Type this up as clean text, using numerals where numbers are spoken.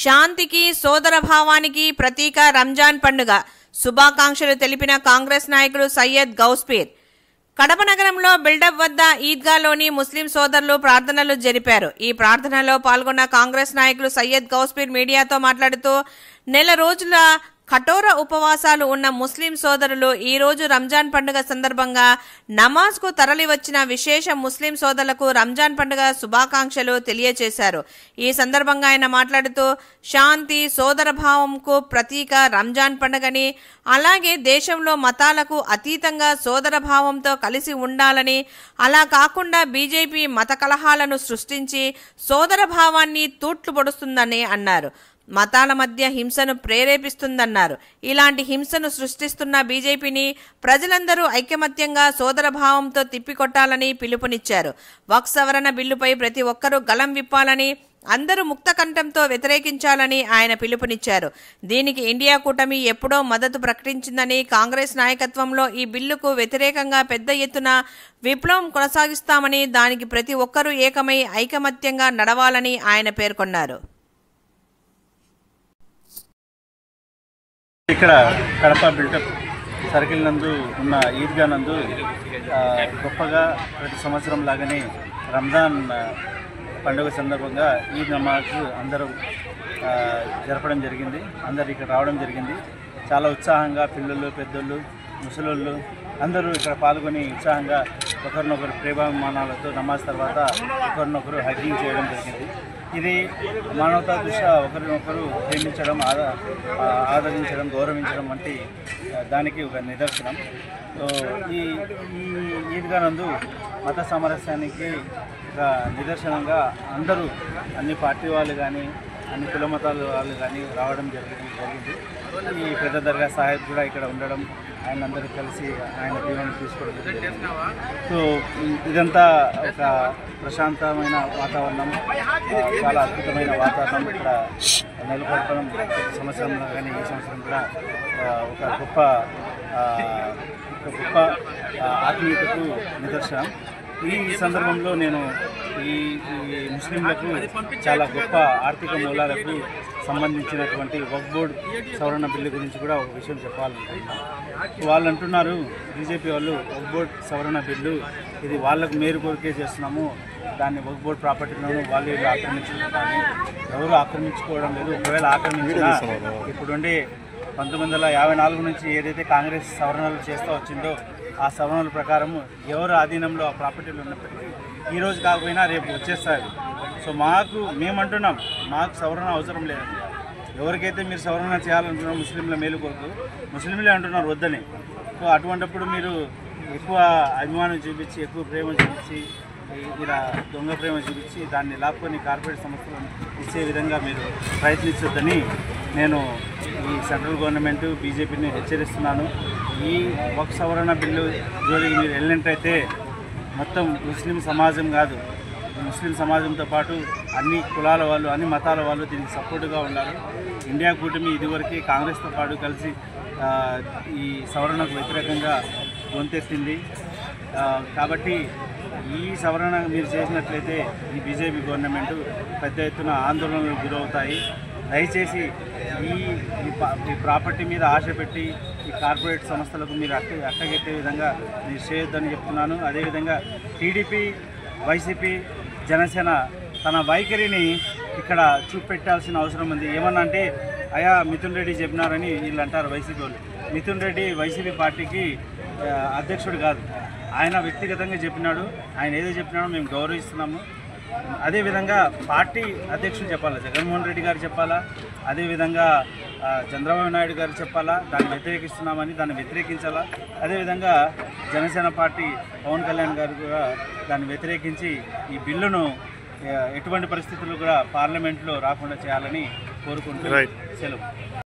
శాంతికి సోదరభావానికి ప్రతీక రంజాన్ పండుగ శుభాకాంక్షలు తెలిపిన కాంగ్రెస్ నాయకుడు సయ్యద్ గౌస్పీర్. కడప నగరంలో బిల్డప్ వద్ద ఈద్గాలోని ముస్లిం సోదరులు ప్రార్థనలు జరిపారు. ఈ ప్రార్థనలో పాల్గొన్న కాంగ్రెస్ నాయకులు సయ్యద్ గౌస్పీర్ మీడియాతో మాట్లాడుతూ నెల రోజుల కఠోర ఉపవాసాలు ఉన్న ముస్లిం సోదరులు ఈ రోజు రంజాన్ పండుగ సందర్భంగా నమాజ్ కు తరలి వచ్చిన విశేష ముస్లిం సోదరులకు రంజాన్ పండుగ శుభాకాంక్షలు తెలియజేశారు. ఈ సందర్భంగా ఆయన మాట్లాడుతూ శాంతి సోదరభావంకు ప్రతీక రంజాన్ పండుగని, అలాగే దేశంలో మతాలకు అతీతంగా సోదరభావంతో కలిసి ఉండాలని, అలా కాకుండా బీజేపీ మత కలహాలను సృష్టించి సోదరభావాన్ని తూట్లు పొడుస్తుందని అన్నారు. మతాల మధ్య హింసను ప్రేరేపిస్తుందన్నారు. ఇలాంటి హింసను సృష్టిస్తున్న బీజేపీని ప్రజలందరూ ఐకమత్యంగా సోదరభావంతో తిప్పికొట్టాలని పిలుపునిచ్చారు. వక్ఫ్ సవరణ బిల్లుపై ప్రతి ఒక్కరూ గళం విప్పాలని, అందరూ ముక్తకంఠంతో వ్యతిరేకించాలని ఆయన పిలుపునిచ్చారు. దీనికి ఇండియా కూటమి ఎప్పుడో మద్దతు ప్రకటించిందని, కాంగ్రెస్ నాయకత్వంలో ఈ బిల్లుకు వ్యతిరేకంగా పెద్ద ఎత్తున విప్లవం కొనసాగిస్తామని, దానికి ప్రతి ఒక్కరూ ఏకమై ఐకమత్యంగా నడవాలని ఆయన పేర్కొన్నారు. ఇక్కడ కడప బిల్డప్ సర్కిల్ నందు ఉన్న ఈద్గా నందు గొప్పగా ప్రతి సంవత్సరం లాగానే రంజాన్ పండుగ సందర్భంగా ఈద్ నమాజ్ అందరూ జరపడం జరిగింది. అందరు ఇక్కడ రావడం జరిగింది. చాలా ఉత్సాహంగా పిల్లలు, పెద్దోళ్ళు, ముసలోళ్ళు అందరూ ఇక్కడ పాల్గొని ఉత్సాహంగా ఒకరినొకరు ప్రేమాభిమానాలతో నమాజ్ తర్వాత ఒకరినొకరు హగ్గింగ్ చేయడం జరిగింది. ఇది మానవతా దృష్ట్యా ఒకరినొకరు ప్రేమించడం, ఆదరించడం, గౌరవించడం వంటి దానికి ఒక నిదర్శనం. ఈ ఈద్గా నందు మత సామరస్యానికి ఒక నిదర్శనంగా అందరూ అన్ని పార్టీ వాళ్ళు కానీ అన్ని కుల మతాల వాళ్ళు కానీ రావడం జరిగింది. ఈ పెద్ద దర్గా సాహెబ్ కూడా ఇక్కడ ఉండడం, ఆయన అందరూ కలిసి ఆయన దీవెనలు తీసుకోవడం జరిగింది. సో ఇదంతా ఒక ప్రశాంతమైన వాతావరణం, చాలా అద్భుతమైన వాతావరణం ఇక్కడ నెలకొల్పడం సంవత్సరంలో కానీ ఈ సంవత్సరం కూడా ఒక గొప్ప ఆత్మీయతకు నిదర్శనం. ఈ సందర్భంలో నేను ఈ ముస్లింలకు చాలా గొప్ప ఆర్థిక మూలాలకు సంబంధించినటువంటి వక్ఫ్ బోర్డు సవరణ బిల్లు గురించి కూడా ఒక విషయం చెప్పాలనుకుంటున్నాను. వాళ్ళు అంటున్నారు, బీజేపీ వాళ్ళు వక్ఫ్ బోర్డు సవరణ బిల్లు ఇది వాళ్ళకు మేలు కొరికే చేస్తున్నాము, దాన్ని వక్ఫ్ బోర్డు ప్రాపర్టీలోనూ వాళ్ళు వీళ్ళు ఆక్రమించుకుంటారు. ఎవరు ఆక్రమించుకోవడం లేదు. ఒకవేళ ఆక్రమించినా ఇప్పుడుండే 1954 నుంచి ఏదైతే కాంగ్రెస్ సవరణలు చేస్తూ వచ్చిందో ఆ సవరణల ప్రకారం ఎవరు ఆధీనంలో ఆ ప్రాపర్టీలు ఉన్నప్పటికీ ఈరోజు కాకపోయినా రేపు వచ్చేస్తారు. సో మేమంటున్నాం, మాకు సవరణ అవసరం లేదండి. ఎవరికైతే మీరు సవరణ చేయాలంటున్నారో ముస్లింల మేలు కొరకు, ముస్లింలే అంటున్నారు వద్దని. సో అటువంటిప్పుడు మీరు ఎక్కువ అభిమానం చూపించి, ఎక్కువ ప్రేమ చూపించి, ఇలా దొంగ ప్రేమ చూపించి దాన్ని లాక్కొని కార్పొరేట్ సంస్థలను ఇచ్చే విధంగా మీరు ప్రయత్నించొద్దని నేను ఈ సెంట్రల్ గవర్నమెంట్ బీజేపీని హెచ్చరిస్తున్నాను. ఈ వక్ఫ్ సవరణ బిల్లు జోలికి మీరు వెళ్ళినట్టయితే మొత్తం ముస్లిం సమాజం కాదు, ముస్లిం సమాజంతో పాటు అన్ని కులాల వాళ్ళు, అన్ని మతాల వాళ్ళు దీనికి సపోర్టుగా ఉన్నారు. ఇండియా కూటమి ఇదివరకు కాంగ్రెస్తో పాటు కలిసి ఈ సవరణకు వ్యతిరేకంగా గొంతెత్తింది. కాబట్టి ఈ సవరణ మీరు చేసినట్లయితే ఈ బీజేపీ గవర్నమెంట్ పెద్ద ఎత్తున ఆందోళనలకు గురవుతాయి. దయచేసి ఈ ప్రాపర్టీ మీద ఆశ పెట్టి ఈ కార్పొరేట్ సంస్థలకు మీరు అట్టగెట్టే విధంగా మీరు చేయొద్దని చెప్తున్నాను. అదేవిధంగా టీడీపీ, వైసీపీ, జనసేన తన వైఖరిని ఇక్కడ చూపెట్టాల్సిన అవసరం ఉంది. ఏమన్నా అంటే అయా మిథున్ రెడ్డి చెప్పినారని వీళ్ళు అంటారు వైసీపీ వాళ్ళు. మిథున్ రెడ్డి వైసీపీ పార్టీకి అధ్యక్షుడు కాదు, ఆయన వ్యక్తిగతంగా చెప్పినాడు. ఆయన ఏదో చెప్పినాడో మేము గౌరవిస్తున్నాము. అదేవిధంగా పార్టీ అధ్యక్షులు చెప్పాలా, జగన్మోహన్ రెడ్డి గారు చెప్పాలా, అదేవిధంగా చంద్రబాబు నాయుడు గారు చెప్పాలా, దాన్ని వ్యతిరేకిస్తున్నామని దాన్ని వ్యతిరేకించాలా. అదేవిధంగా జనసేన పార్టీ పవన్ కళ్యాణ్ గారు కూడా దాన్ని వ్యతిరేకించి ఈ బిల్లును ఎటువంటి పరిస్థితుల్లో కూడా పార్లమెంట్లో రాకుండా చేయాలని కోరుకుంటూ సెలవు.